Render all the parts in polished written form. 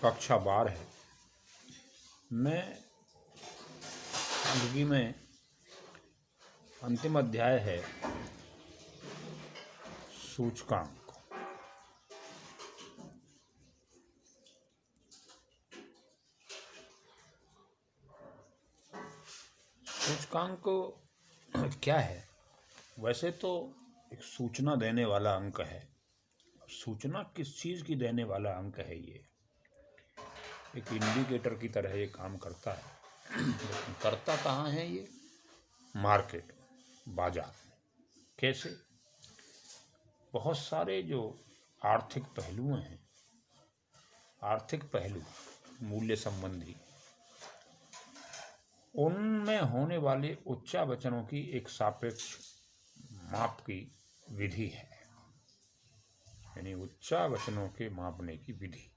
कक्षा 12 है। मैं अंग्रेजी में अंतिम अध्याय है सूचकांक। सूचकांक क्या है? वैसे तो एक सूचना देने वाला अंक है। सूचना किस चीज़ की देने वाला अंक है? ये एक इंडिकेटर की तरह ये काम करता है। लेकिन करता कहाँ है ये? मार्केट, बाजार में। कैसे? बहुत सारे जो आर्थिक पहलू हैं, आर्थिक पहलू मूल्य संबंधी, उनमें होने वाले उच्चावचनों की एक सापेक्ष माप की विधि है। यानी उच्चावचनों के मापने की विधि।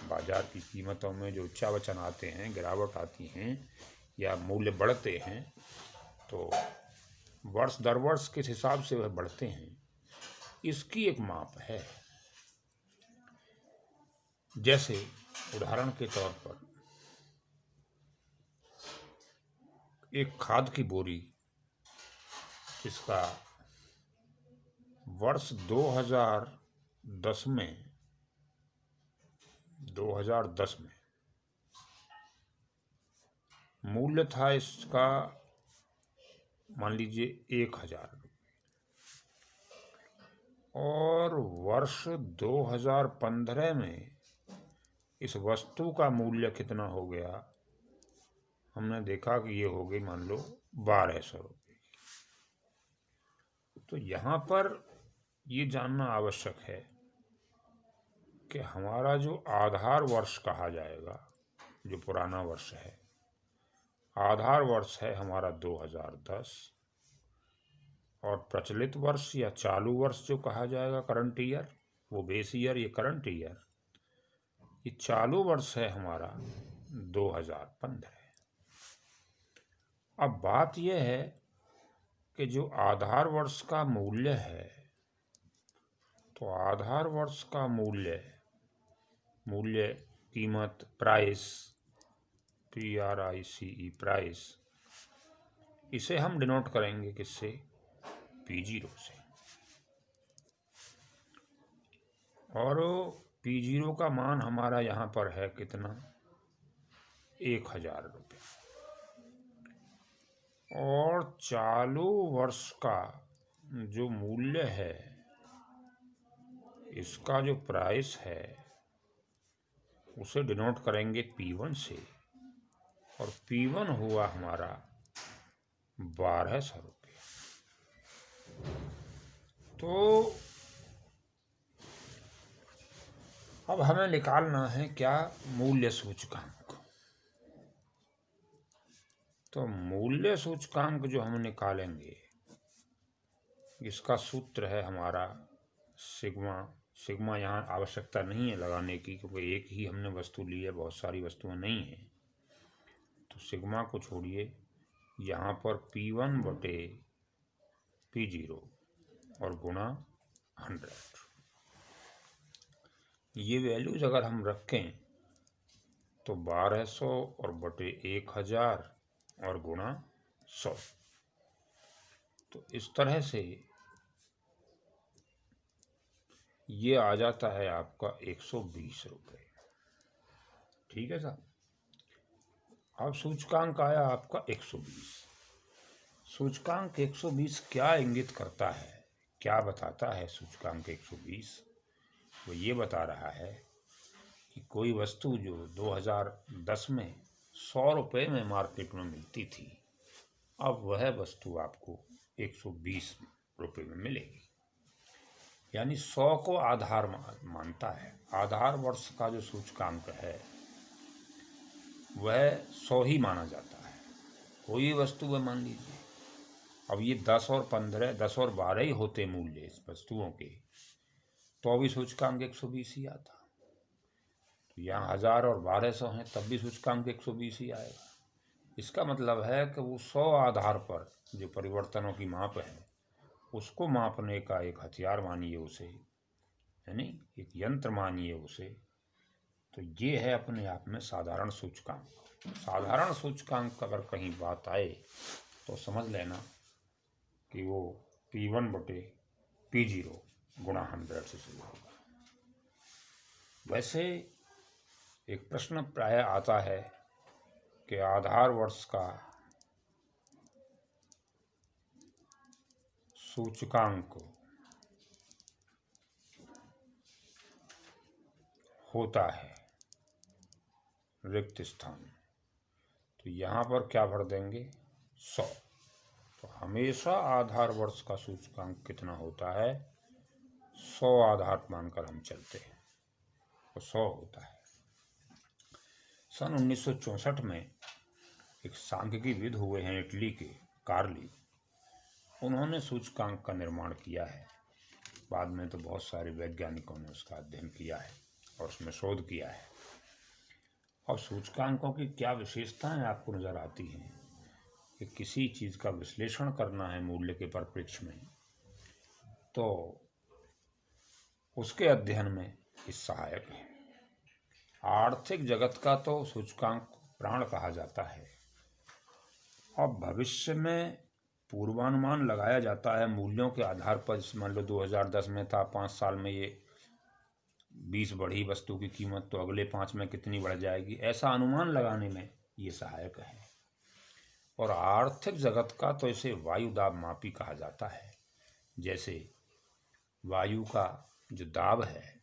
बाजार की कीमतों में जो उच्चावचन आते हैं, गिरावट आती हैं या मूल्य बढ़ते हैं, तो वर्ष दर वर्ष किस हिसाब से वह बढ़ते हैं, इसकी एक माप है। जैसे उदाहरण के तौर पर एक खाद की बोरी, जिसका वर्ष 2010 में मूल्य था इसका, मान लीजिए 1000 रुपये, और वर्ष 2015 में इस वस्तु का मूल्य कितना हो गया? हमने देखा कि ये हो गई मान लो 1200 रुपये। तो यहाँ पर ये जानना आवश्यक है कि हमारा जो आधार वर्ष कहा जाएगा, जो पुराना वर्ष है, आधार वर्ष है हमारा 2010, और प्रचलित वर्ष या चालू वर्ष जो कहा जाएगा, करंट ईयर, वो बेस ईयर, ये करंट ईयर, ये चालू वर्ष है हमारा 2015। अब बात यह है कि जो आधार वर्ष का मूल्य है, तो आधार वर्ष का मूल्य कीमत, प्राइस, PRICE, प्राइस, इसे हम डिनोट करेंगे किससे? P0 से। और P0 का मान हमारा यहाँ पर है कितना? 1000 रुपये। और चालू वर्ष का जो मूल्य है, इसका जो प्राइस है, उसे डिनोट करेंगे P1 से, और P1 हुआ हमारा 1200 रुपये। तो अब हमें निकालना है क्या? मूल्य सूचकांक। तो मूल्य सूचकांक जो हम निकालेंगे, इसका सूत्र है हमारा सिग्मा। सिग्मा यहाँ आवश्यकता नहीं है लगाने की, क्योंकि एक ही हमने वस्तु ली है, बहुत सारी वस्तुएं नहीं है। तो सिग्मा को छोड़िए, यहाँ पर P1 बटे P0 और गुणा 100। ये वैल्यूज अगर हम रखें तो 1200 और बटे 1000 और गुणा 100। तो इस तरह से ये आ जाता है आपका 120 रुपये। ठीक है साहब। अब सूचकांक आया आपका 120। सूचकांक 120 क्या इंगित करता है, क्या बताता है सूचकांक 120? वो ये बता रहा है कि कोई वस्तु जो 2010 में 100 रुपये में मार्केट में मिलती थी, अब वह वस्तु आपको 120 रुपये में मिलेगी। यानी 100 को आधार मानता है। आधार वर्ष का जो सूचकांक है वह 100 ही माना जाता है। कोई वस्तु है, मान लीजिए अब ये 10 और 15, 10 और 12 ही होते मूल्य इस वस्तुओं के, तो अभी सूचकांक 120 ही आता। तो यहाँ 1000 और 1200 हैं, तब भी सूचकांक 120 ही आएगा। इसका मतलब है कि वो 100 आधार पर जो परिवर्तनों की माप है, उसको मापने का एक हथियार मानिए उसे, यानी एक यंत्र मानिए उसे। तो ये है अपने आप में साधारण सूचकांक। साधारण सूचकांक अगर कहीं बात आए तो समझ लेना कि वो P1 बटे P0 गुणा 100 से शुरू होगा। वैसे एक प्रश्न प्राय आता है कि आधार वर्ष का सूचकांक होता है रिक्त स्थान, तो यहाँ पर क्या भर देंगे 100। तो हमेशा आधार वर्ष का सूचकांक कितना होता है 100 आधार मानकर हम चलते हैं, तो 100 होता है। सन 1964 में एक सांख्यिकीविद हुए हैं इटली के कार्ली, उन्होंने सूचकांक का निर्माण किया है। बाद में तो बहुत सारे वैज्ञानिकों ने उसका अध्ययन किया है और उसमें शोध किया है। और सूचकांकों की क्या विशेषताएं आपको नजर आती हैं कि किसी चीज़ का विश्लेषण करना है मूल्य के परिप्रेक्ष्य में, तो उसके अध्ययन में इस सहायक है। आर्थिक जगत का तो सूचकांक प्राण कहा जाता है। अब भविष्य में पूर्वानुमान लगाया जाता है मूल्यों के आधार पर। मान लो 2010 में था, 5 साल में ये 20 बढ़ी वस्तु की कीमत, तो अगले 5 में कितनी बढ़ जाएगी, ऐसा अनुमान लगाने में ये सहायक है। और आर्थिक जगत का तो इसे वायु दाब मापी कहा जाता है। जैसे वायु का जो दाब है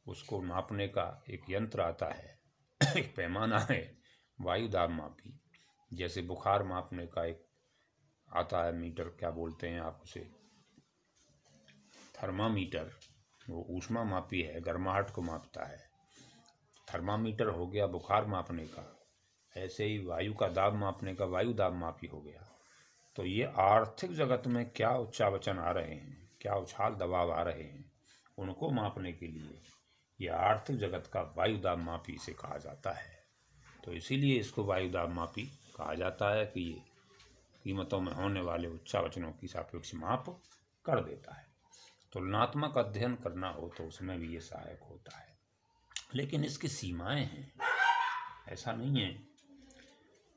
उसको नापने का एक यंत्र आता है, एक पैमाना है वायु दाब मापी। जैसे बुखार मापने का एक आता है मीटर, क्या बोलते हैं आप उसे, थर्मामीटर, वो ऊष्मा मापी है, गर्माहट को मापता है। थर्मामीटर हो गया बुखार मापने का, ऐसे ही वायु का दाब मापने का वायु दाब मापी हो गया। तो ये आर्थिक जगत में क्या उच्चावचन आ रहे हैं, क्या उछाल दबाव आ रहे हैं, उनको मापने के लिए ये आर्थिक जगत का वायु दाब मापी इसे कहा जाता है। तो इसीलिए इसको वायु दाब मापी कहा जाता है कि ये कीमतों में होने वाले उच्चावचनों की सापेक्ष माप कर देता है। तुलनात्मक अध्ययन करना हो तो उसमें भी ये सहायक होता है, लेकिन इसकी सीमाएं हैं। ऐसा नहीं है,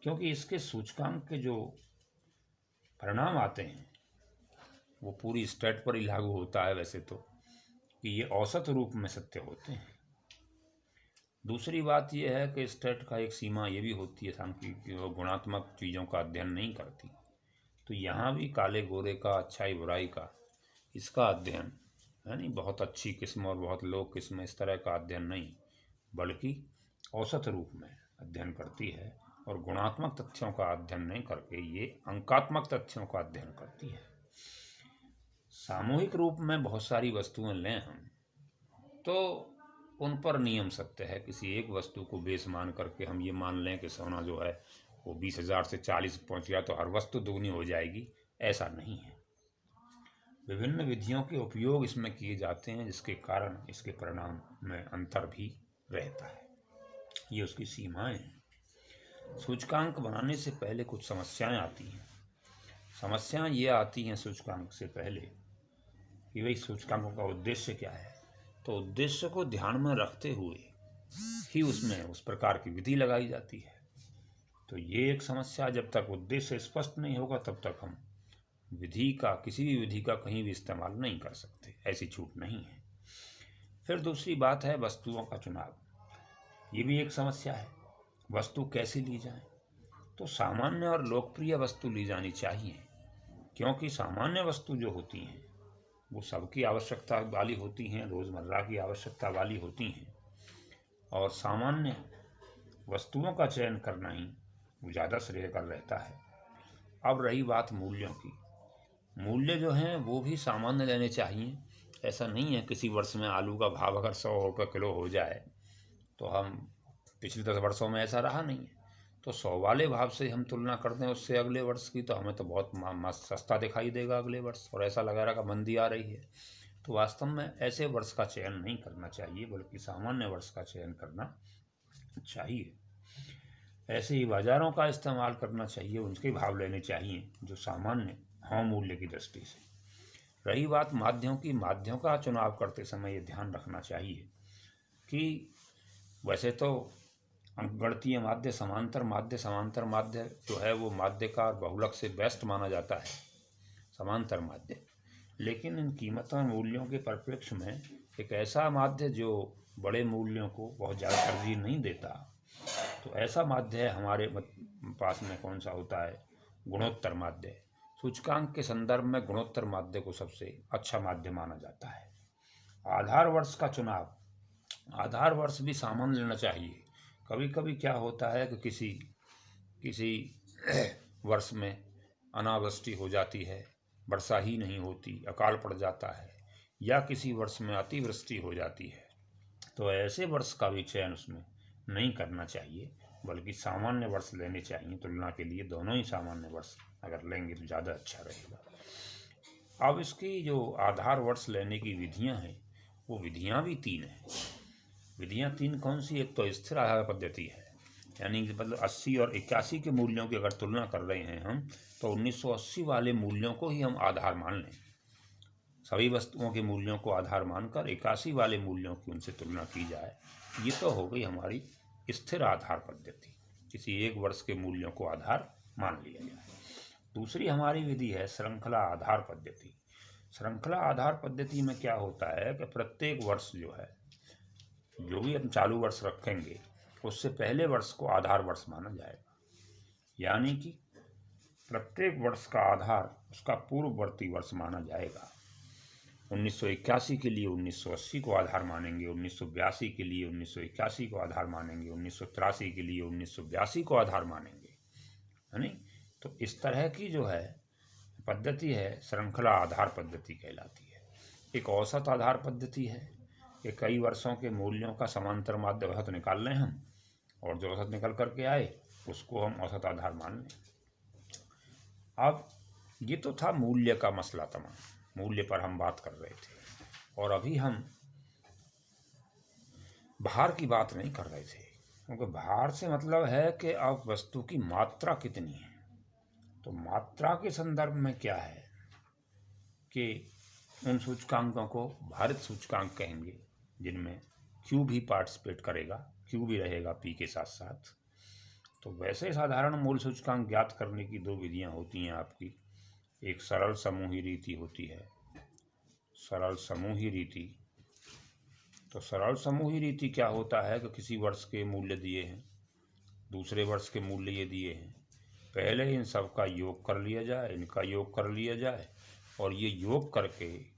क्योंकि इसके सूचकांक के जो परिणाम आते हैं वो पूरी स्टेट पर ही लागू होता है वैसे तो, कि ये औसत रूप में सत्य होते हैं। दूसरी बात यह है कि स्टेट का एक सीमा ये भी होती है सांख्यिकी, वो गुणात्मक चीज़ों का अध्ययन नहीं करती। तो यहाँ भी काले गोरे का, अच्छाई बुराई का, इसका अध्ययन है नहीं, बहुत अच्छी किस्म और बहुत लो किस्म, इस तरह का अध्ययन नहीं, बल्कि औसत रूप में अध्ययन करती है। और गुणात्मक तथ्यों का अध्ययन नहीं करके ये अंकात्मक तथ्यों का अध्ययन करती है। सामूहिक रूप में बहुत सारी वस्तुएं लें हम, तो उन पर नियम सत्य है। किसी एक वस्तु को बेस मान करके हम ये मान लें कि सोना जो है वो 20,000 से 40 पहुंच गया तो हर वस्तु दुगनी हो जाएगी, ऐसा नहीं है। विभिन्न विधियों के उपयोग इसमें किए जाते हैं, जिसके कारण इसके परिणाम में अंतर भी रहता है। ये उसकी सीमाएं हैं। सूचकांक बनाने से पहले कुछ समस्याएं आती हैं। समस्याएं ये आती हैं सूचकांक से पहले कि भाई सूचकांकों का उद्देश्य क्या है। तो उद्देश्य को ध्यान में रखते हुए ही उसमें उस प्रकार की विधि लगाई जाती है। तो ये एक समस्या, जब तक उद्देश्य स्पष्ट नहीं होगा तब तक हम विधि का, किसी भी विधि का कहीं भी इस्तेमाल नहीं कर सकते, ऐसी छूट नहीं है। फिर दूसरी बात है वस्तुओं का चुनाव। ये भी एक समस्या है, वस्तु कैसे ली जाए। तो सामान्य और लोकप्रिय वस्तु ली जानी चाहिए, क्योंकि सामान्य वस्तु जो होती हैं वो सबकी आवश्यकता वाली होती हैं, रोज़मर्रा की आवश्यकता वाली होती हैं, और सामान्य वस्तुओं का चयन करना ही ज़्यादा श्रेयकर रहता है। अब रही बात मूल्यों की, मूल्य जो हैं वो भी सामान्य लेने चाहिए। ऐसा नहीं है किसी वर्ष में आलू का भाव अगर 100 रुपये किलो हो जाए तो हम, पिछले 10 वर्षों में ऐसा रहा नहीं है, तो 100 वाले भाव से हम तुलना कर दें उससे अगले वर्ष की, तो हमें तो बहुत सस्ता दिखाई देगा अगले वर्ष, और ऐसा लगा रहा कि मंदी आ रही है। तो वास्तव में ऐसे वर्ष का चयन नहीं करना चाहिए, बल्कि सामान्य वर्ष का चयन करना चाहिए। ऐसे ही बाजारों का इस्तेमाल करना चाहिए, उनके भाव लेने चाहिए जो सामान्य हों मूल्य की दृष्टि से। रही बात माध्यम की, माध्यम का चुनाव करते समय ये ध्यान रखना चाहिए कि वैसे तो अंकगणितीय माध्य समांतर माध्य जो है वो माध्य का और बहुलक से बेस्ट माना जाता है, समांतर माध्य। लेकिन इन कीमतों मूल्यों के परिप्रेक्ष्य में एक ऐसा माध्य जो बड़े मूल्यों को बहुत ज़्यादा तरजीह नहीं देता, तो ऐसा माध्य है हमारे पास में कौन सा होता है, गुणोत्तर माध्य। सूचकांक के संदर्भ में गुणोत्तर माध्य को सबसे अच्छा माध्य माना जाता है। आधार वर्ष का चुनाव, आधार वर्ष भी सामान्य लेना चाहिए। कभी कभी क्या होता है कि किसी वर्ष में अनावृष्टि हो जाती है, वर्षा ही नहीं होती, अकाल पड़ जाता है, या किसी वर्ष में अतिवृष्टि हो जाती है, तो ऐसे वर्ष का भी चयन उसमें नहीं करना चाहिए, बल्कि सामान्य वर्ष लेने चाहिए। तुलना के लिए दोनों ही सामान्य वर्ष अगर लेंगे तो ज़्यादा अच्छा रहेगा। अब इसकी जो आधार वर्ष लेने की विधियां हैं, वो विधियां भी 3 हैं। विधियां 3 कौन सी? एक तो स्थिर आधार पद्धति है, यानी कि मतलब 80 और 81 के मूल्यों की अगर तुलना कर रहे हैं हम, तो 1980 वाले मूल्यों को ही हम आधार मान लें। सभी वस्तुओं के मूल्यों को आधार मानकर 81 वाले मूल्यों की उनसे तुलना की जाए। ये तो हो गई हमारी स्थिर आधार पद्धति, किसी एक वर्ष के मूल्यों को आधार मान लिया जाए। दूसरी हमारी विधि है श्रृंखला आधार पद्धति। श्रृंखला आधार पद्धति में क्या होता है कि प्रत्येक वर्ष जो है, जो भी हम चालू वर्ष रखेंगे, उससे पहले वर्ष को आधार वर्ष माना जाएगा। यानी कि प्रत्येक वर्ष का आधार उसका पूर्ववर्ती वर्ष माना जाएगा। 1981 के लिए 1980 को आधार मानेंगे, 1982 के लिए 1981 को आधार मानेंगे, 1983 के लिए 1982 को आधार मानेंगे, है नहीं? तो इस तरह की जो है पद्धति है, श्रृंखला आधार पद्धति कहलाती है। एक औसत आधार पद्धति है कि कई वर्षों के मूल्यों का समांतर माध्य औसत निकाल लें हम, और जो औसत निकल करके आए उसको हम औसत आधार मान लें। अब ये तो था मूल्य का मसला, तमाम मूल्य पर हम बात कर रहे थे, और अभी हम भार की बात नहीं कर रहे थे, क्योंकि भार से मतलब है कि अब वस्तु की मात्रा कितनी है। तो मात्रा के संदर्भ में क्या है कि उन सूचकांकों को भारित सूचकांक कहेंगे, जिनमें Q भी पार्टिसिपेट करेगा, Q भी रहेगा P के साथ साथ। तो वैसे साधारण मूल सूचकांक ज्ञात करने की 2 विधियां होती हैं आपकी। एक सरल समूही रीति होती है, सरल समूही रीति। तो सरल समूही रीति क्या होता है कि किसी वर्ष के मूल्य दिए हैं, दूसरे वर्ष के मूल्य ये दिए हैं, पहले इन सब का योग कर लिया जाए, इनका योग कर लिया जाए, और ये योग करके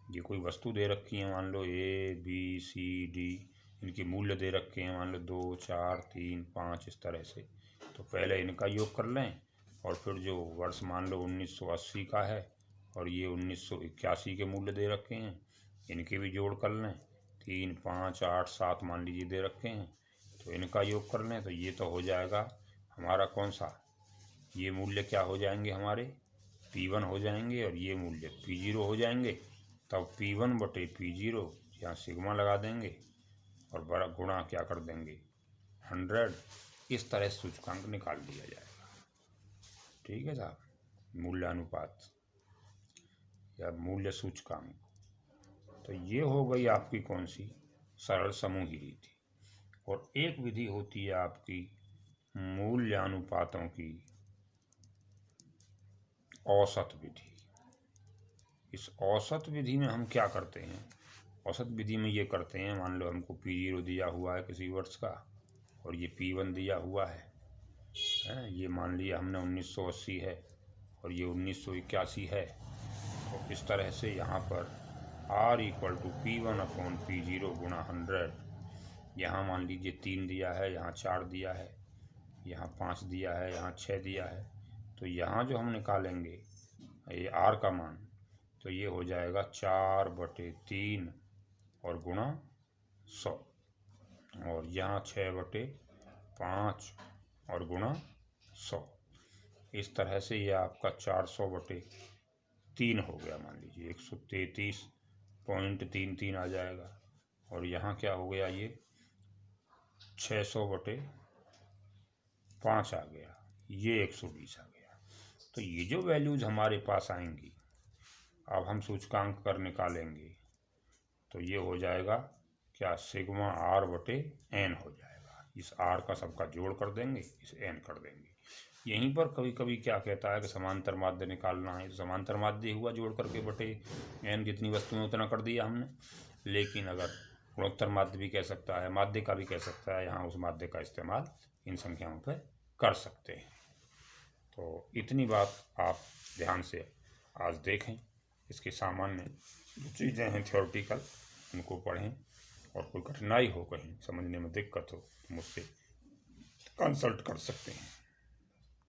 ये कोई वस्तु दे रखी है, मान लो A B C D, इनके मूल्य दे रखे हैं, मान लो 2 4 3 5 इस तरह से। तो पहले इनका योग कर लें, और फिर जो वर्ष मान लो 1980 का है और ये 1981 के मूल्य दे रखे हैं, इनके भी जोड़ कर लें, 3 5 8 7 मान लीजिए दे रखे हैं, तो इनका योग कर लें, तो ये तो हो जाएगा हमारा कौन सा, ये मूल्य क्या हो जाएंगे हमारे, P1 हो जाएंगे, और ये मूल्य P0 हो जाएंगे। तब P1 बटे P0 यहाँ सिग्मा लगा देंगे, और बड़ा गुणा क्या कर देंगे 100। इस तरह सूचकांक निकाल लिया जाएगा। ठीक है साहब, मूल्यानुपात या मूल्य सूचकांक। तो ये हो गई आपकी कौन सी, सरल समूही रीति। और एक विधि होती है आपकी मूल्यानुपातों की औसत विधि। इस औसत विधि में हम क्या करते हैं, औसत विधि में ये करते हैं, मान लो हमको P0 दिया हुआ है किसी वर्ष का, और ये P1 दिया हुआ है, ये मान लिया हमने 1980 है और ये 1981 है। तो इस तरह से यहाँ पर R = P1 अपॉन P0 गुणा 100। यहाँ मान लीजिए 3 दिया है, यहाँ 4 दिया है, यहाँ 5 दिया है, यहाँ 6 दिया है। तो यहाँ जो हम निकालेंगे ये R का मान, तो ये हो जाएगा 4/3 और गुणा 100, और यहाँ 6/5 और गुणा 100। इस तरह से ये आपका 400/3 हो गया, मान लीजिए 133.33 आ जाएगा। और यहाँ क्या हो गया, ये 600/5 आ गया, ये 120 आ गया। तो ये जो वैल्यूज हमारे पास आएंगी, अब हम सूचकांक कर निकालेंगे, तो ये हो जाएगा क्या सिग्मा आर बटे एन हो जाएगा। इस आर का सबका जोड़ कर देंगे, इस एन कर देंगे। यहीं पर कभी कभी क्या कहता है कि समांतर माध्य निकालना है, तो समांतर माध्य हुआ जोड़ करके बटे एन, जितनी वस्तुएं उतना कर दिया हमने। लेकिन अगर गुणोत्तर माध्य भी कह सकता है, माध्य का भी कह सकता है, यहाँ उस माध्य का इस्तेमाल इन संख्याओं पर कर सकते हैं। तो इतनी बात आप ध्यान से आज देखें। इसके सामान्य जो चीज़ें हैं थ्योरेटिकल, उनको पढ़ें, और कोई कठिनाई हो, कहीं समझने में दिक्कत हो, तो मुझसे कंसल्ट कर सकते हैं।